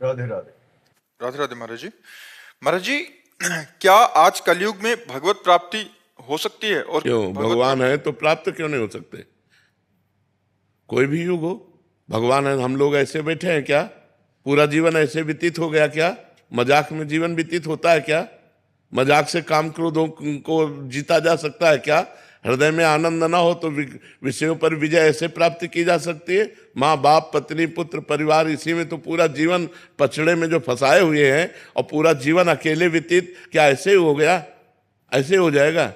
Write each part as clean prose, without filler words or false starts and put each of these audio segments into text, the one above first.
राधे राधे। राधे राधे महाराज जी। महाराज जी, क्या आज कलयुग में भगवत प्राप्ति हो सकती है? और क्यों? भगवान है तो प्राप्त क्यों नहीं हो सकते? कोई भी युग हो, भगवान है। हम लोग ऐसे बैठे हैं क्या? पूरा जीवन ऐसे व्यतीत हो गया क्या? मजाक में जीवन व्यतीत होता है क्या? मजाक से काम क्रोधों को जीता जा सकता है क्या? हृदय में आनंद ना हो तो विषयों पर विजय ऐसे प्राप्त की जा सकती है? माँ बाप पत्नी पुत्र परिवार, इसी में तो पूरा जीवन पचड़े में जो फंसाए हुए हैं, और पूरा जीवन अकेले व्यतीत, क्या ऐसे ही हो गया? ऐसे हो जाएगा?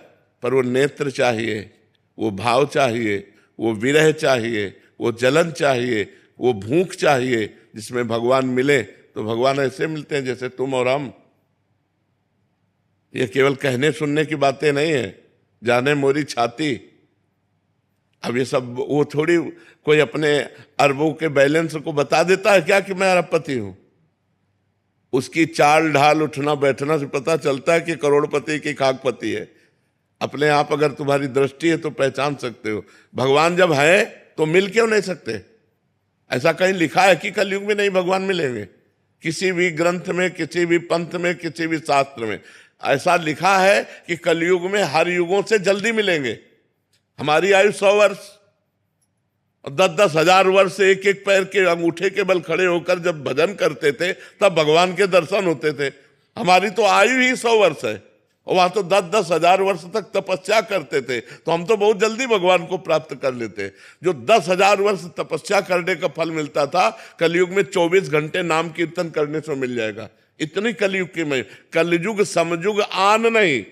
पर वो नेत्र चाहिए, वो भाव चाहिए, वो विरह चाहिए, वो जलन चाहिए, वो भूख चाहिए, जिसमें भगवान मिले। तो भगवान ऐसे मिलते हैं जैसे तुम और हम। ये केवल कहने सुनने की बातें नहीं है, जाने मोरी छाती। अब ये सब वो थोड़ी कोई अपने अरबों के बैलेंस को बता देता है क्या कि मैं अरबपति हूं? उसकी चाल ढाल उठना बैठना से पता चलता है कि करोड़पति की खाकपति है। अपने आप अगर तुम्हारी दृष्टि है तो पहचान सकते हो। भगवान जब है तो मिल क्यों नहीं सकते? ऐसा कहीं लिखा है कि कलयुग में नहीं भगवान मिलेंगे? किसी भी ग्रंथ में, किसी भी पंथ में, किसी भी शास्त्र में ऐसा लिखा है कि कलयुग में हर युगों से जल्दी मिलेंगे। हमारी आयु 100 वर्ष और 10-10 हजार वर्ष एक एक पैर के अंगूठे के बल खड़े होकर जब भजन करते थे तब भगवान के दर्शन होते थे। हमारी तो आयु ही 100 वर्ष है, और वहां तो 10-10 हजार वर्ष तक तपस्या करते थे, तो हम तो बहुत जल्दी भगवान को प्राप्त कर लेते। जो 10,000 वर्ष तपस्या करने का फल मिलता था, कलयुग में 24 घंटे नाम कीर्तन करने से मिल जाएगा। इतनी कलयुग की में कलयुग समयुग आन नहीं,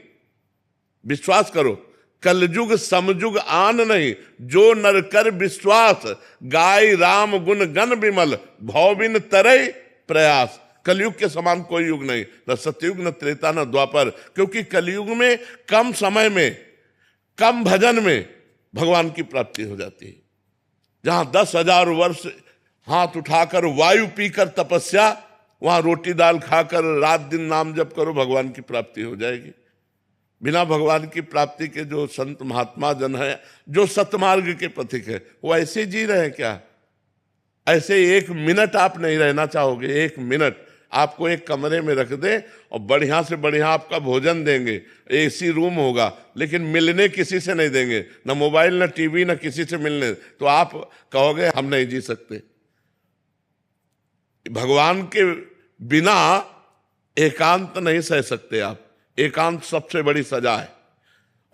विश्वास करो, कलयुग समयुग आन नहीं, जो नर कर विश्वास, गाय राम गुण गण विमल, भौबिन तरय प्रयास। कलयुग के समान कोई युग नहीं, न सतयुग, न त्रेता, न द्वापर। क्योंकि कलयुग में कम समय में, कम भजन में भगवान की प्राप्ति हो जाती है। जहां 10,000 वर्ष हाथ उठाकर वायु पीकर तपस्या, वहां रोटी दाल खाकर रात दिन नाम जप करो, भगवान की प्राप्ति हो जाएगी। बिना भगवान की प्राप्ति के जो संत महात्मा जन है, जो सतमार्ग के पथिक है, वो ऐसे जी रहे हैं क्या? ऐसे 1 मिनट आप नहीं रहना चाहोगे? 1 मिनट आपको एक कमरे में रख दे और बढ़िया से बढ़िया आपका भोजन देंगे, एसी रूम होगा, लेकिन मिलने किसी से नहीं देंगे, न मोबाइल, न टीवी, न किसी से मिलने, तो आप कहोगे हम नहीं जी सकते। भगवान के बिना एकांत नहीं सह सकते आप। एकांत सबसे बड़ी सजा है,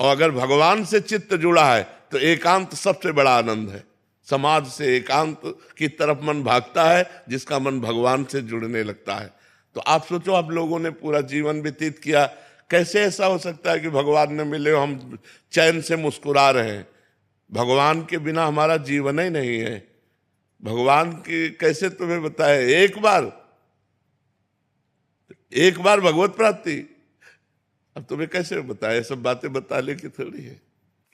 और अगर भगवान से चित्त जुड़ा है तो एकांत सबसे बड़ा आनंद है। समाज से एकांत की तरफ मन भागता है जिसका मन भगवान से जुड़ने लगता है। तो आप सोचो, आप लोगों ने पूरा जीवन व्यतीत किया, कैसे ऐसा हो सकता है कि भगवान ने मिले, हम चैन से मुस्कुरा रहे हैं? भगवान के बिना हमारा जीवन ही नहीं है। भगवान की कैसे तुम्हें बताए? एक बार भगवत प्राप्ति, अब तुम्हें कैसे बताए? सब बातें बताने की थोड़ी है।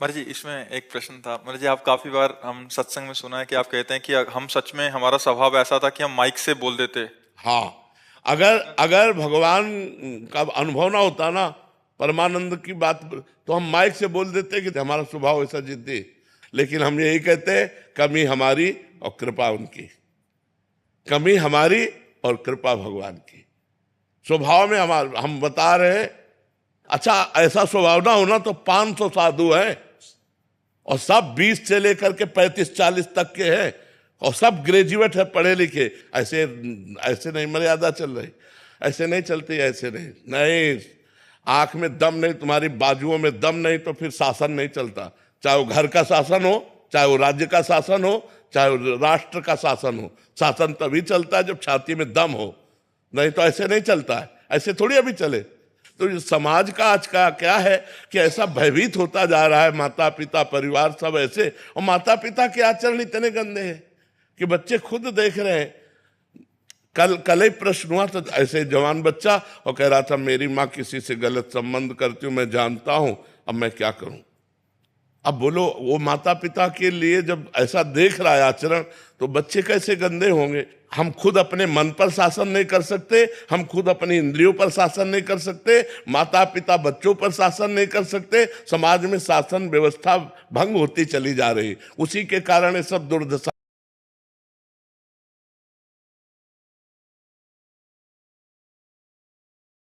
महाराज जी, इसमें एक प्रश्न था। महाराज जी, आप काफी बार हम सत्संग में सुना है कि आप कहते हैं कि हम सच में, हमारा स्वभाव ऐसा था कि हम माइक से बोल देते। हाँ, अगर भगवान का अनुभव ना होता ना, परमानंद की बात, तो हम माइक से बोल देते कि हमारा स्वभाव ऐसा जिद्दी। लेकिन हम यही कहते हैं, कमी हमारी और कृपा उनकी। कमी हमारी और कृपा भगवान की। स्वभाव में हम बता रहे हैं। अच्छा, ऐसा स्वभाव ना होना तो 500 साधु हैं, और सब 20 से लेकर के 35-40 तक के हैं, और सब ग्रेजुएट है, पढ़े लिखे। ऐसे नहीं मर्यादा चल रही, ऐसे नहीं चलती, ऐसे नहीं। आंख में दम नहीं, तुम्हारी बाजुओं में दम नहीं, तो फिर शासन नहीं चलता। चाहे वो घर का शासन हो, चाहे वो राज्य का शासन हो, चाहे वो राष्ट्र का शासन हो। शासन तभी चलता है जब छाती में दम हो, नहीं तो ऐसे नहीं चलता है। ऐसे थोड़ी अभी चले। तो समाज का आज का क्या है कि ऐसा भयभीत होता जा रहा है, माता पिता परिवार सब ऐसे, और माता पिता के आचरण इतने गंदे हैं कि बच्चे खुद देख रहे हैं। कल ही प्रश्न हुआ तो ऐसे जवान बच्चा, और कह रहा था मेरी माँ किसी से गलत संबंध करती हूँ, मैं जानता हूं, अब मैं क्या करूं। अब बोलो, वो माता पिता के लिए जब ऐसा देख रहा है आचरण, तो बच्चे कैसे गंदे होंगे। हम खुद अपने मन पर शासन नहीं कर सकते, हम खुद अपनी इंद्रियों पर शासन नहीं कर सकते, माता पिता बच्चों पर शासन नहीं कर सकते। समाज में शासन व्यवस्था भंग होती चली जा रही, उसी के कारण ये सब दुर्दशा